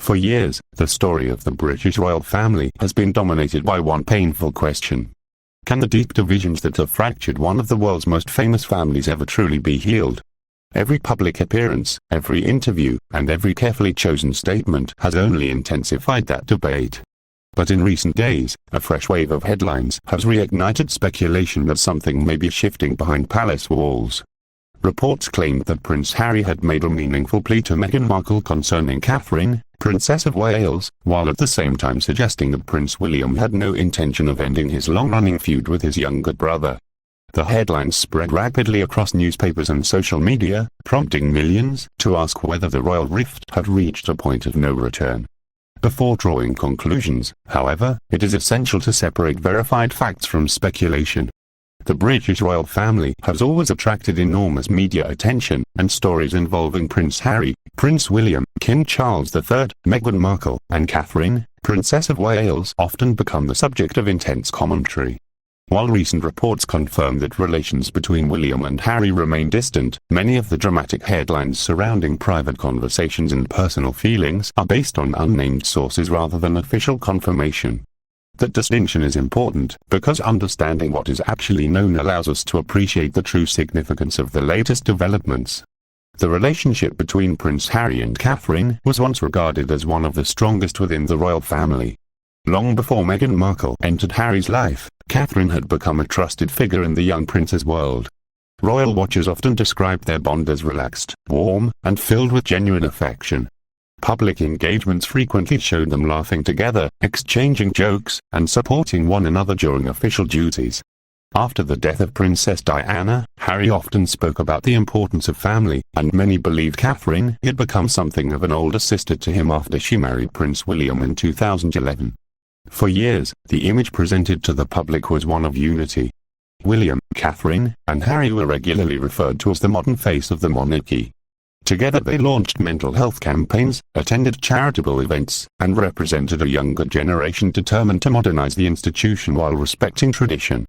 For years, the story of the British royal family has been dominated by one painful question. Can the deep divisions that have fractured one of the world's most famous families ever truly be healed? Every public appearance, every interview, and every carefully chosen statement has only intensified that debate. But in recent days, a fresh wave of headlines has reignited speculation that something may be shifting behind palace walls. Reports claimed that Prince Harry had made a meaningful plea to Meghan Markle concerning Catherine, Princess of Wales, while at the same time suggesting that Prince William had no intention of ending his long-running feud with his younger brother. The headlines spread rapidly across newspapers and social media, prompting millions to ask whether the royal rift had reached a point of no return. Before drawing conclusions, however, it is essential to separate verified facts from speculation. The British royal family has always attracted enormous media attention, and stories involving Prince Harry, Prince William, King Charles III, Meghan Markle, and Catherine, Princess of Wales often become the subject of intense commentary. While recent reports confirm that relations between William and Harry remain distant, many of the dramatic headlines surrounding private conversations and personal feelings are based on unnamed sources rather than official confirmation. That distinction is important, because understanding what is actually known allows us to appreciate the true significance of the latest developments. The relationship between Prince Harry and Catherine was once regarded as one of the strongest within the royal family. Long before Meghan Markle entered Harry's life, Catherine had become a trusted figure in the young prince's world. Royal watchers often described their bond as relaxed, warm, and filled with genuine affection. Public engagements frequently showed them laughing together, exchanging jokes, and supporting one another during official duties. After the death of Princess Diana, Harry often spoke about the importance of family, and many believe Catherine had become something of an older sister to him after she married Prince William in 2011. For years, the image presented to the public was one of unity. William, Catherine, and Harry were regularly referred to as the modern face of the monarchy. Together they launched mental health campaigns, attended charitable events, and represented a younger generation determined to modernize the institution while respecting tradition.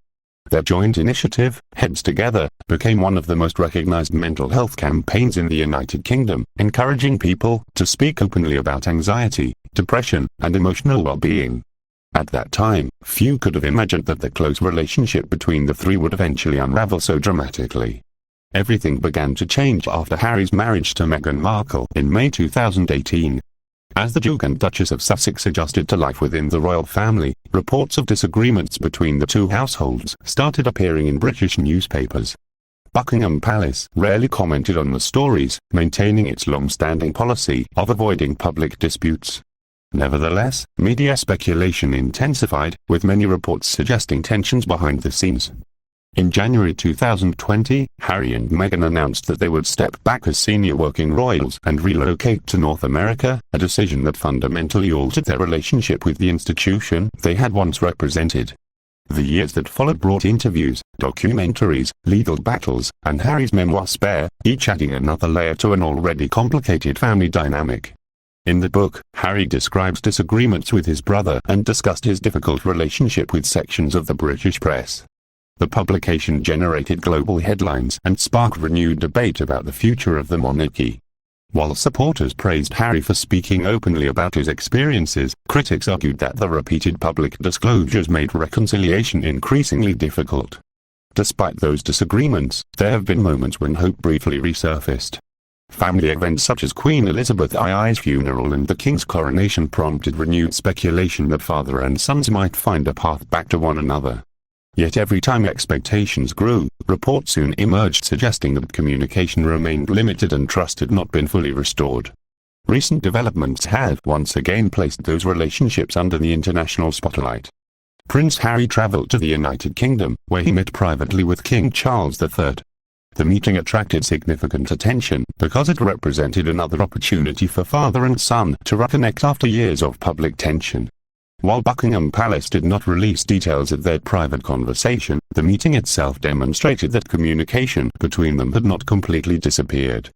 Their joint initiative, Heads Together, became one of the most recognized mental health campaigns in the United Kingdom, encouraging people to speak openly about anxiety, depression, and emotional well-being. At that time, few could have imagined that the close relationship between the three would eventually unravel so dramatically. Everything began to change after Harry's marriage to Meghan Markle in May 2018. As the Duke and Duchess of Sussex adjusted to life within the royal family, reports of disagreements between the two households started appearing in British newspapers. Buckingham Palace rarely commented on the stories, maintaining its long-standing policy of avoiding public disputes. Nevertheless, media speculation intensified, with many reports suggesting tensions behind the scenes. In January 2020, Harry and Meghan announced that they would step back as senior working royals and relocate to North America, a decision that fundamentally altered their relationship with the institution they had once represented. The years that followed brought interviews, documentaries, legal battles, and Harry's memoir Spare, each adding another layer to an already complicated family dynamic. In the book, Harry describes disagreements with his brother and discussed his difficult relationship with sections of the British press. The publication generated global headlines and sparked renewed debate about the future of the monarchy. While supporters praised Harry for speaking openly about his experiences, critics argued that the repeated public disclosures made reconciliation increasingly difficult. Despite those disagreements, there have been moments when hope briefly resurfaced. Family events such as Queen Elizabeth II's funeral and the King's coronation prompted renewed speculation that father and sons might find a path back to one another. Yet every time expectations grew, reports soon emerged suggesting that communication remained limited and trust had not been fully restored. Recent developments have once again placed those relationships under the international spotlight. Prince Harry traveled to the United Kingdom, where he met privately with King Charles III. The meeting attracted significant attention because it represented another opportunity for father and son to reconnect after years of public tension. While Buckingham Palace did not release details of their private conversation, the meeting itself demonstrated that communication between them had not completely disappeared.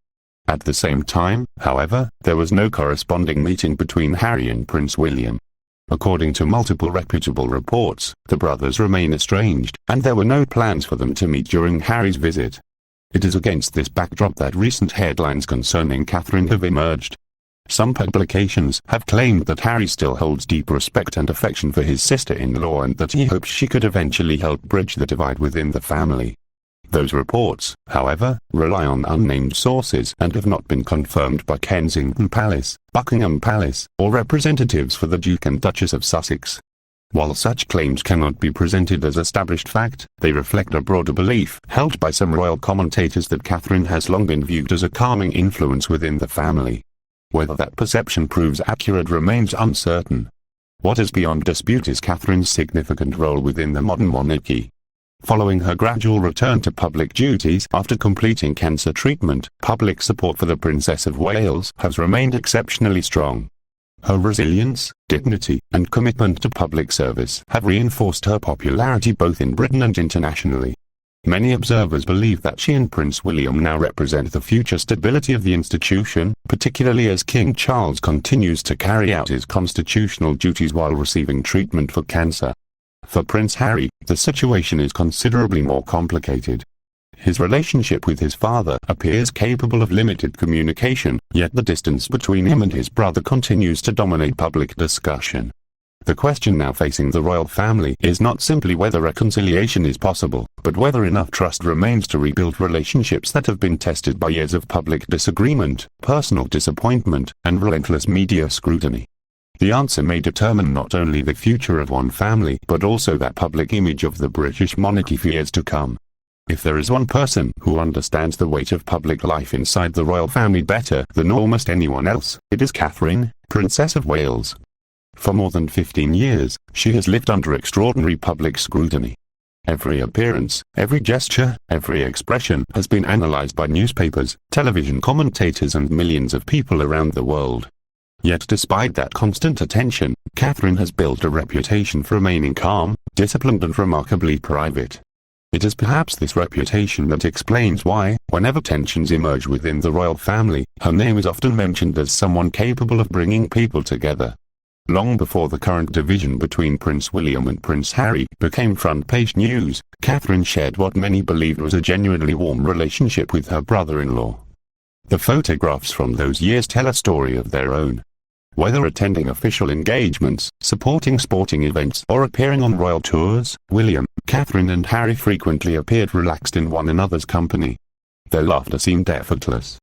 At the same time, however, there was no corresponding meeting between Harry and Prince William. According to multiple reputable reports, the brothers remain estranged, and there were no plans for them to meet during Harry's visit. It is against this backdrop that recent headlines concerning Catherine have emerged. Some publications have claimed that Harry still holds deep respect and affection for his sister-in-law and that he hopes she could eventually help bridge the divide within the family. Those reports, however, rely on unnamed sources and have not been confirmed by Kensington Palace, Buckingham Palace, or representatives for the Duke and Duchess of Sussex. While such claims cannot be presented as established fact, they reflect a broader belief held by some royal commentators that Catherine has long been viewed as a calming influence within the family. Whether that perception proves accurate remains uncertain. What is beyond dispute is Catherine's significant role within the modern monarchy. Following her gradual return to public duties after completing cancer treatment, public support for the Princess of Wales has remained exceptionally strong. Her resilience, dignity, and commitment to public service have reinforced her popularity both in Britain and internationally. Many observers believe that she and Prince William now represent the future stability of the institution, particularly as King Charles continues to carry out his constitutional duties while receiving treatment for cancer. For Prince Harry, the situation is considerably more complicated. His relationship with his father appears capable of limited communication, yet the distance between him and his brother continues to dominate public discussion. The question now facing the royal family is not simply whether reconciliation is possible, but whether enough trust remains to rebuild relationships that have been tested by years of public disagreement, personal disappointment, and relentless media scrutiny. The answer may determine not only the future of one family but also that public image of the British monarchy for years to come. If there is one person who understands the weight of public life inside the royal family better than almost anyone else, it is Catherine, Princess of Wales. For more than 15 years, she has lived under extraordinary public scrutiny. Every appearance, every gesture, every expression has been analyzed by newspapers, television commentators and millions of people around the world. Yet despite that constant attention, Catherine has built a reputation for remaining calm, disciplined and remarkably private. It is perhaps this reputation that explains why, whenever tensions emerge within the royal family, her name is often mentioned as someone capable of bringing people together. Long before the current division between Prince William and Prince Harry became front-page news, Catherine shared what many believed was a genuinely warm relationship with her brother-in-law. The photographs from those years tell a story of their own. Whether attending official engagements, supporting sporting events or appearing on royal tours, William, Catherine and Harry frequently appeared relaxed in one another's company. Their laughter seemed effortless.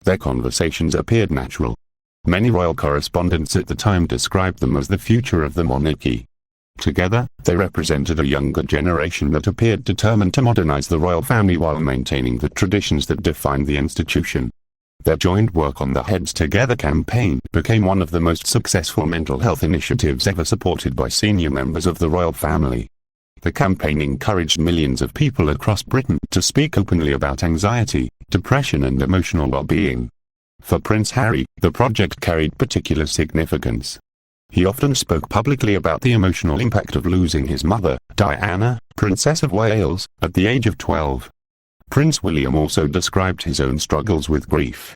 Their conversations appeared natural. Many royal correspondents at the time described them as the future of the monarchy. Together, they represented a younger generation that appeared determined to modernize the royal family while maintaining the traditions that defined the institution. Their joint work on the Heads Together campaign became one of the most successful mental health initiatives ever supported by senior members of the royal family. The campaign encouraged millions of people across Britain to speak openly about anxiety, depression and emotional well-being. For Prince Harry, the project carried particular significance. He often spoke publicly about the emotional impact of losing his mother, Diana, Princess of Wales, at the age of 12. Prince William also described his own struggles with grief.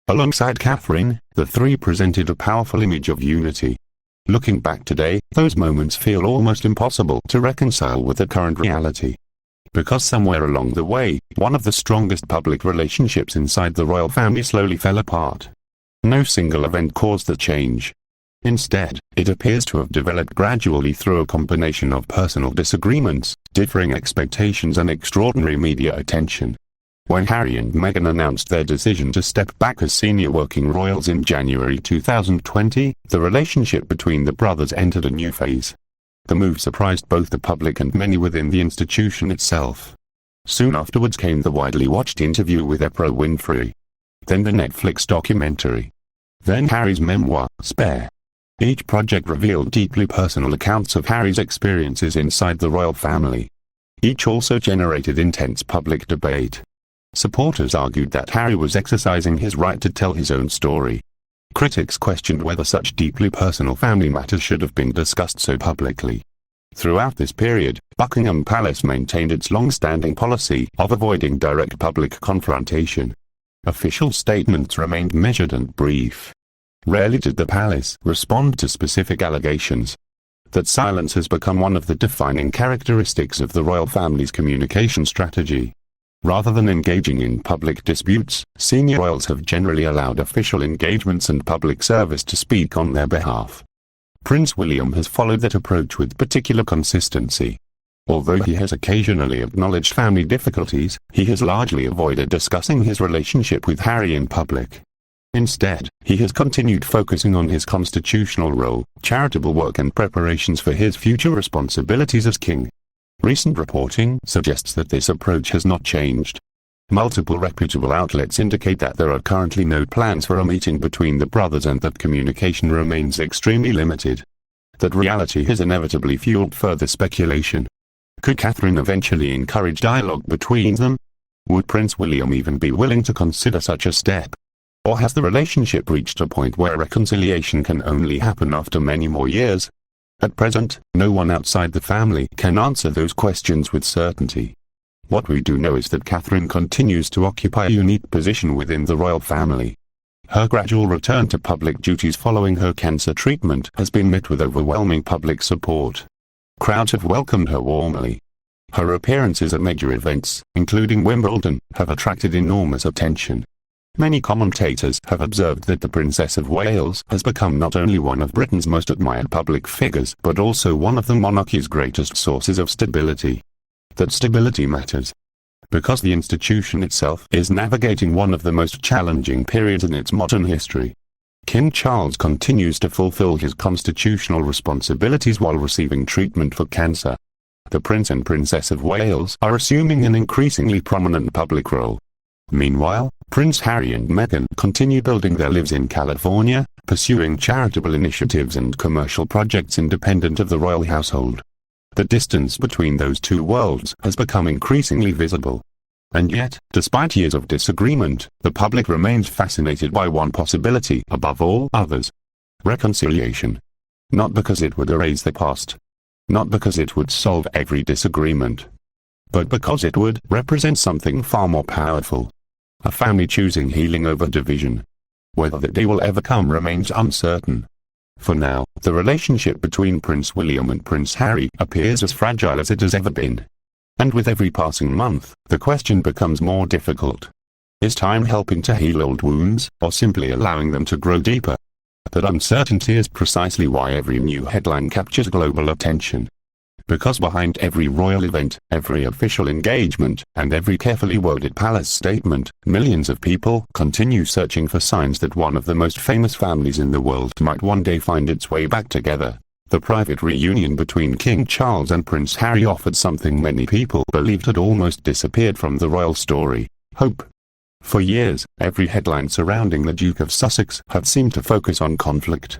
Alongside Catherine, the three presented a powerful image of unity. Looking back today, those moments feel almost impossible to reconcile with the current reality. Because somewhere along the way, one of the strongest public relationships inside the royal family slowly fell apart. No single event caused the change. Instead, it appears to have developed gradually through a combination of personal disagreements, differing expectations and extraordinary media attention. When Harry and Meghan announced their decision to step back as senior working royals in January 2020, the relationship between the brothers entered a new phase. The move surprised both the public and many within the institution itself. Soon afterwards came the widely watched interview with Oprah Winfrey. Then the Netflix documentary. Then Harry's memoir, Spare. Each project revealed deeply personal accounts of Harry's experiences inside the royal family. Each also generated intense public debate. Supporters argued that Harry was exercising his right to tell his own story. Critics questioned whether such deeply personal family matters should have been discussed so publicly. Throughout this period, Buckingham Palace maintained its long-standing policy of avoiding direct public confrontation. Official statements remained measured and brief. Rarely did the palace respond to specific allegations. That silence has become one of the defining characteristics of the royal family's communication strategy. Rather than engaging in public disputes, senior royals have generally allowed official engagements and public service to speak on their behalf. Prince William has followed that approach with particular consistency. Although he has occasionally acknowledged family difficulties, he has largely avoided discussing his relationship with Harry in public. Instead, he has continued focusing on his constitutional role, charitable work and preparations for his future responsibilities as king. Recent reporting suggests that this approach has not changed. Multiple reputable outlets indicate that there are currently no plans for a meeting between the brothers and that communication remains extremely limited. That reality has inevitably fueled further speculation. Could Catherine eventually encourage dialogue between them? Would Prince William even be willing to consider such a step? Or has the relationship reached a point where reconciliation can only happen after many more years? At present, no one outside the family can answer those questions with certainty. What we do know is that Catherine continues to occupy a unique position within the royal family. Her gradual return to public duties following her cancer treatment has been met with overwhelming public support. Crowds have welcomed her warmly. Her appearances at major events, including Wimbledon, have attracted enormous attention. Many commentators have observed that the Princess of Wales has become not only one of Britain's most admired public figures but also one of the monarchy's greatest sources of stability. That stability matters because the institution itself is navigating one of the most challenging periods in its modern history. King Charles continues to fulfill his constitutional responsibilities while receiving treatment for cancer. The Prince and Princess of Wales are assuming an increasingly prominent public role. Meanwhile, Prince Harry and Meghan continue building their lives in California, pursuing charitable initiatives and commercial projects independent of the royal household. The distance between those two worlds has become increasingly visible. And yet, despite years of disagreement, the public remains fascinated by one possibility above all others: reconciliation. Not because it would erase the past. Not because it would solve every disagreement. But because it would represent something far more powerful. A family choosing healing over division. Whether that day will ever come remains uncertain. For now, the relationship between Prince William and Prince Harry appears as fragile as it has ever been. And with every passing month, the question becomes more difficult. Is time helping to heal old wounds, or simply allowing them to grow deeper? That uncertainty is precisely why every new headline captures global attention. Because behind every royal event, every official engagement, and every carefully worded palace statement, millions of people continue searching for signs that one of the most famous families in the world might one day find its way back together. The private reunion between King Charles and Prince Harry offered something many people believed had almost disappeared from the royal story: hope. For years, every headline surrounding the Duke of Sussex had seemed to focus on conflict.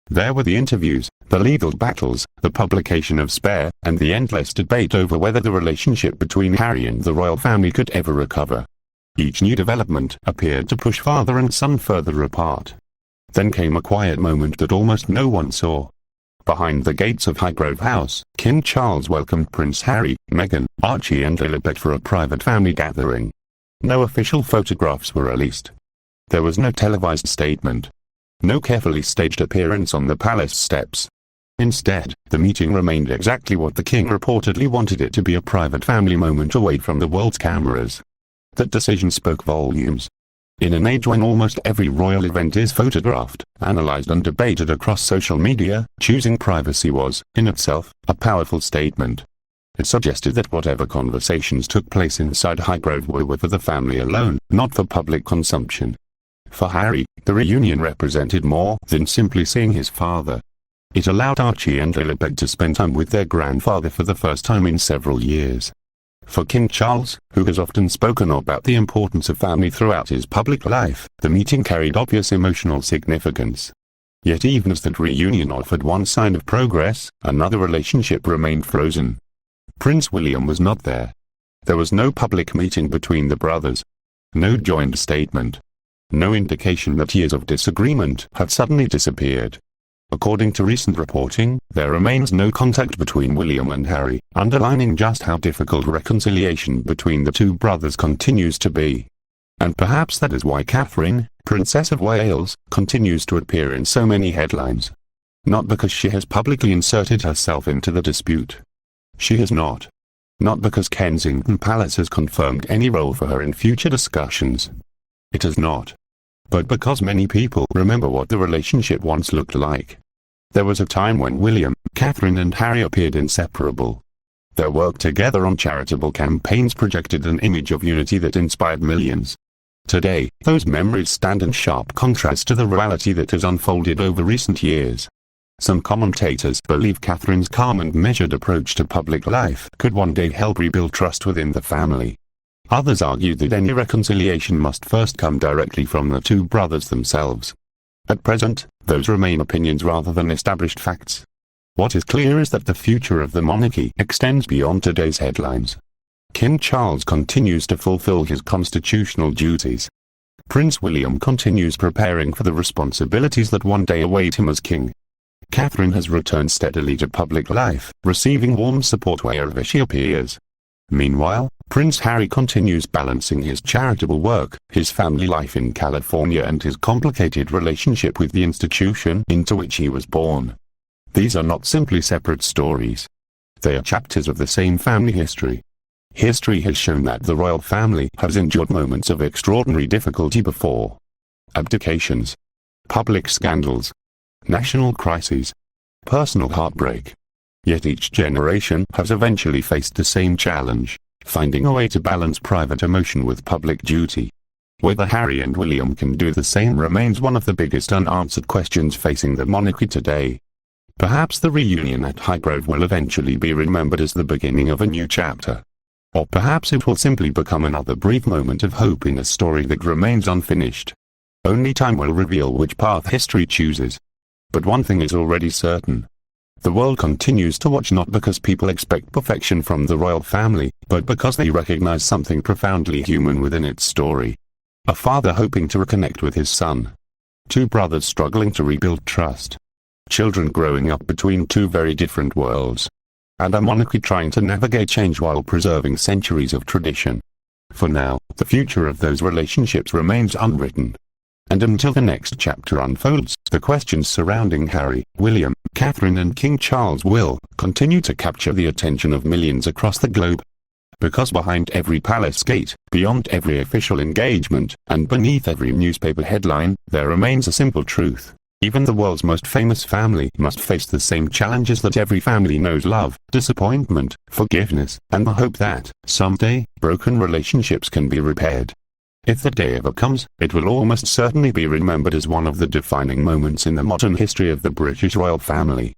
There were the interviews, the legal battles, the publication of Spare, and the endless debate over whether the relationship between Harry and the royal family could ever recover. Each new development appeared to push father and son further apart. Then came a quiet moment that almost no one saw. Behind the gates of Highgrove House, King Charles welcomed Prince Harry, Meghan, Archie and Lilibet for a private family gathering. No official photographs were released. There was no televised statement. No carefully staged appearance on the palace steps. Instead, the meeting remained exactly what the king reportedly wanted it to be: a private family moment away from the world's cameras. That decision spoke volumes. In an age when almost every royal event is photographed, analyzed and debated across social media, choosing privacy was, in itself, a powerful statement. It suggested that whatever conversations took place inside Highgrove were for the family alone, not for public consumption. For Harry, the reunion represented more than simply seeing his father. It allowed Archie and Lilibet to spend time with their grandfather for the first time in several years. For King Charles, who has often spoken about the importance of family throughout his public life, the meeting carried obvious emotional significance. Yet even as that reunion offered one sign of progress, another relationship remained frozen. Prince William was not there. There was no public meeting between the brothers. No joint statement. No indication that years of disagreement had suddenly disappeared. According to recent reporting, there remains no contact between William and Harry, underlining just how difficult reconciliation between the two brothers continues to be. And perhaps that is why Catherine, Princess of Wales, continues to appear in so many headlines. Not because she has publicly inserted herself into the dispute. She has not. Not because Kensington Palace has confirmed any role for her in future discussions. It has not. But because many people remember what the relationship once looked like. There was a time when William, Catherine and Harry appeared inseparable. Their work together on charitable campaigns projected an image of unity that inspired millions. Today, those memories stand in sharp contrast to the reality that has unfolded over recent years. Some commentators believe Catherine's calm and measured approach to public life could one day help rebuild trust within the family. Others argue that any reconciliation must first come directly from the two brothers themselves. At present, those remain opinions rather than established facts. What is clear is that the future of the monarchy extends beyond today's headlines. King Charles continues to fulfill his constitutional duties. Prince William continues preparing for the responsibilities that one day await him as king. Catherine has returned steadily to public life, receiving warm support wherever she appears. Meanwhile, Prince Harry continues balancing his charitable work, his family life in California and his complicated relationship with the institution into which he was born. These are not simply separate stories. They are chapters of the same family history. History has shown that the royal family has endured moments of extraordinary difficulty before. Abdications, public scandals, national crises, personal heartbreak. Yet each generation has eventually faced the same challenge, finding a way to balance private emotion with public duty. Whether Harry and William can do the same remains one of the biggest unanswered questions facing the monarchy today. Perhaps the reunion at Highgrove will eventually be remembered as the beginning of a new chapter. Or perhaps it will simply become another brief moment of hope in a story that remains unfinished. Only time will reveal which path history chooses. But one thing is already certain. The world continues to watch not because people expect perfection from the royal family, but because they recognize something profoundly human within its story. A father hoping to reconnect with his son. Two brothers struggling to rebuild trust. Children growing up between two very different worlds. And a monarchy trying to navigate change while preserving centuries of tradition. For now, the future of those relationships remains unwritten. And until the next chapter unfolds, the questions surrounding Harry, William, Catherine and King Charles will continue to capture the attention of millions across the globe. Because behind every palace gate, beyond every official engagement, and beneath every newspaper headline, there remains a simple truth. Even the world's most famous family must face the same challenges that every family knows: love, disappointment, forgiveness, and the hope that, someday, broken relationships can be repaired. If the day ever comes, it will almost certainly be remembered as one of the defining moments in the modern history of the British royal family.